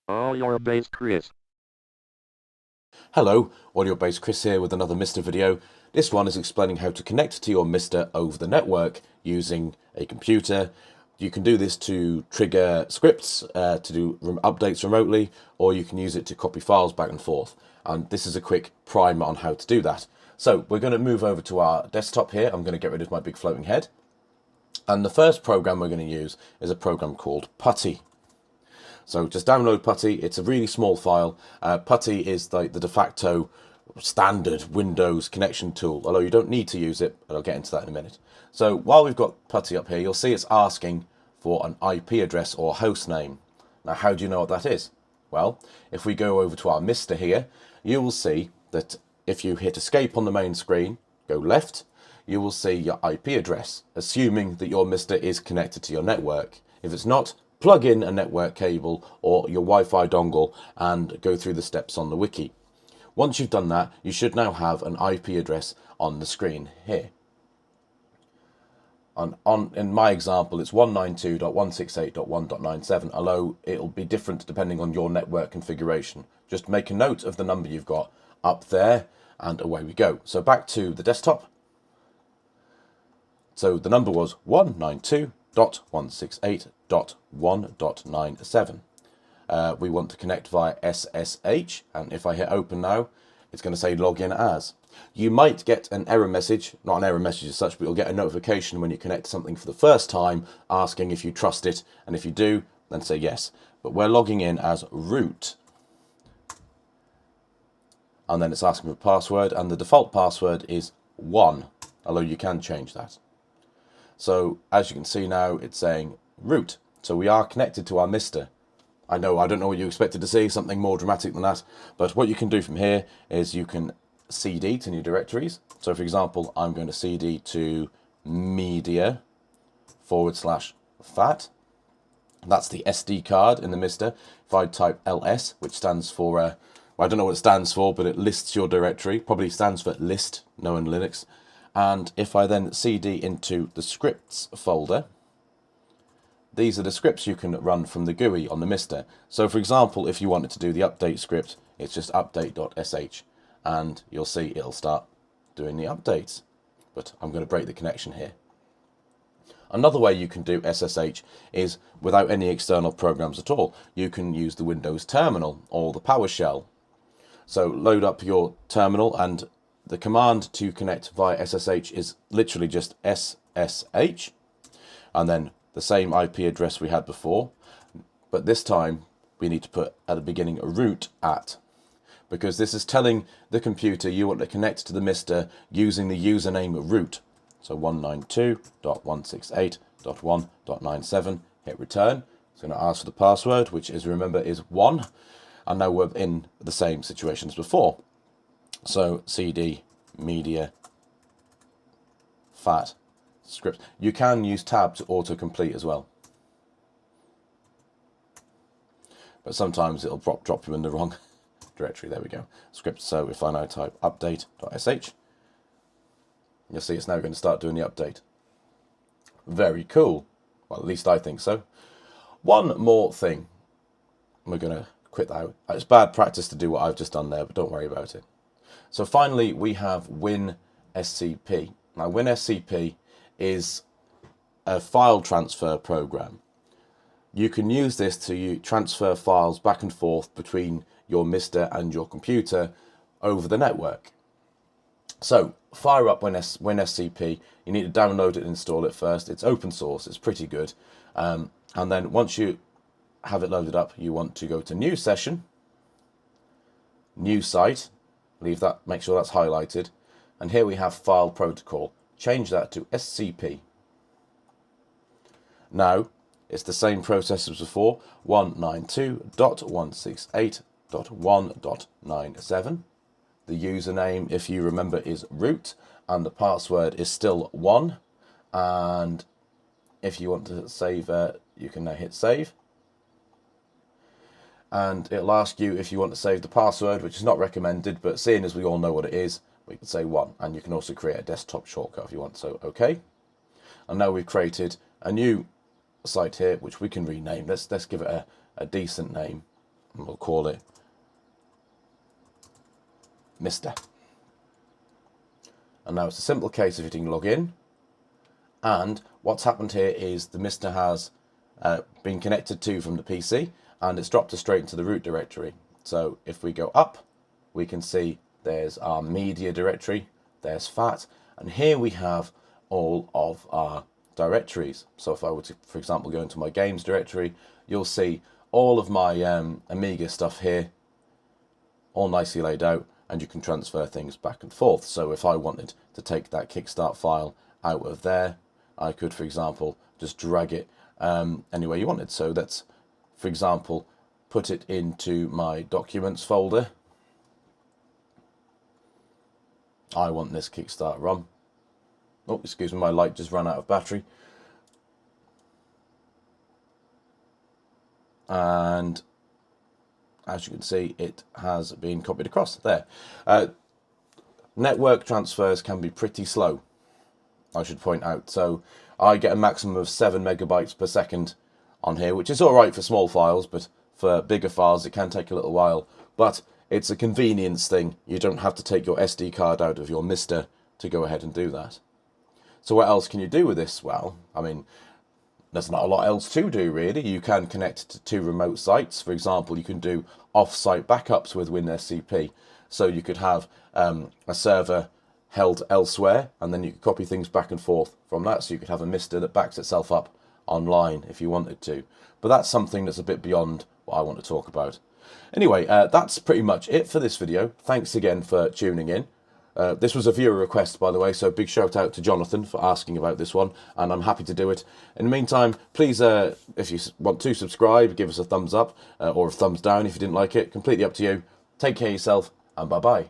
Audio-based Chris. Hello, audio-based Chris here with another MiSTer video. This one is explaining how to connect to your MiSTer over the network using a computer. You can do this to trigger scripts, to do updates remotely, or you can use it to copy files back and forth. And this is a quick primer on how to do that. So we're going to move over to our desktop here. I'm going to get rid of my big floating head. And the first program we're going to use is a program called Putty. So just download Putty. It's a really small file. Putty is the de facto standard Windows connection tool, although you don't need to use it, but I'll get into that in a minute. So while we've got Putty up here, you'll see it's asking for an IP address or host name. Now, how do you know what that is? Well, if we go over to our MiSTer here, you will see that if you hit escape on the main screen, go left, you will see your IP address, assuming that your MiSTer is connected to your network. If it's not, plug in a network cable or your Wi-Fi dongle and go through the steps on the wiki. Once you've done that, you should now have an IP address on the screen here. In my example, it's 192.168.1.97, although it'll be different depending on your network configuration. Just make a note of the number you've got up there, and away we go. So back to the desktop. So the number was 192.168.1.97. We want to connect via SSH, and if I hit open now, it's going to say login as. You might get an error message, not an error message as such, but you'll get a notification when you connect to something for the first time asking if you trust it, and if you do, then say yes. But we're logging in as root. And then it's asking for a password, and the default password is 1, although you can change that. So as you can see now, it's saying root. So we are connected to our MiSTer. I don't know what you expected to see, something more dramatic than that. But what you can do from here is you can CD to new directories. So for example, I'm going to CD to media/fat. That's the SD card in the MiSTer. If I type ls, which stands for, well, I don't know what it stands for, but it lists your directory. Probably stands for list, no in Linux. And if I then CD into the scripts folder, these are the scripts you can run from the GUI on the MiSTer. So for example, if you wanted to do the update script, it's just update.sh, and you'll see it'll start doing the updates. But I'm going to break the connection here. Another way you can do SSH is without any external programs at all. You can use the Windows Terminal or the PowerShell. So load up your terminal, and the command to connect via SSH is literally just SSH, and then the same IP address we had before, but this time we need to put at the beginning a root at, because this is telling the computer you want to connect to the MiSTer using the username root. So 192.168.1.97, hit return. It's going to ask for the password, which is, remember, is 1, and now we're in the same situation as before. So cd media fat script. You can use tab to autocomplete as well, but sometimes it'll drop you in the wrong directory. There we go, script. So if I now type update.sh, you'll see it's now going to start doing the update. Very cool. Well, at least I think so. One more thing. We're going to quit that out. It's bad practice to do what I've just done there, but don't worry about it. So finally, we have WinSCP. Now, WinSCP is a file transfer program. You can use this to transfer files back and forth between your MiSTer and your computer over the network. So fire up WinSCP. You need to download it and install it first. It's open source. It's pretty good. And then once you have it loaded up, you want to go to New Session, New Site. Make sure that's highlighted. And here we have File Protocol. Change that to SCP. Now, it's the same process as before, 192.168.1.97. The username, if you remember, is root, and the password is still 1. And if you want to save, you can now hit save. And it'll ask you if you want to save the password, which is not recommended, but seeing as we all know what it is, we can say 1. And you can also create a desktop shortcut if you want. So OK. And now we've created a new site here, which we can rename. Let's give it a decent name. and we'll call it MiSTer. And now it's a simple case of hitting login, and what's happened here is the MiSTer has been connected to from the PC, and it's dropped us straight into the root directory. So if we go up, we can see there's our media directory, there's FAT, and here we have all of our directories. So if I were to, for example, go into my games directory, you'll see all of my Amiga stuff here, all nicely laid out, and you can transfer things back and forth. So if I wanted to take that Kickstart file out of there, I could, for example, just drag it anywhere you wanted. So let's, for example, put it into my documents folder. I want this Kickstart ROM. Oh, excuse me, my light just ran out of battery. And as you can see, it has been copied across there. Network transfers can be pretty slow, I should point out. So I get a maximum of 7 megabytes per second on here, which is all right for small files, but for bigger files, it can take a little while. But it's a convenience thing. You don't have to take your SD card out of your MiSTer to go ahead and do that. So what else can you do with this? Well, I mean, there's not a lot else to do, really. You can connect to 2 remote sites. For example, you can do off-site backups with WinSCP. So you could have a server held elsewhere, and then you could copy things back and forth from that. So you could have a MiSTer that backs itself up online if you wanted to. But that's something that's a bit beyond what I want to talk about. Anyway, that's pretty much it for this video. Thanks again for tuning in. This was a viewer request, by the way, so big shout out to Jonathan for asking about this one, and I'm happy to do it. In the meantime, please, if you want to subscribe, give us a thumbs up or a thumbs down if you didn't like it. Completely up to you. Take care of yourself, and bye-bye.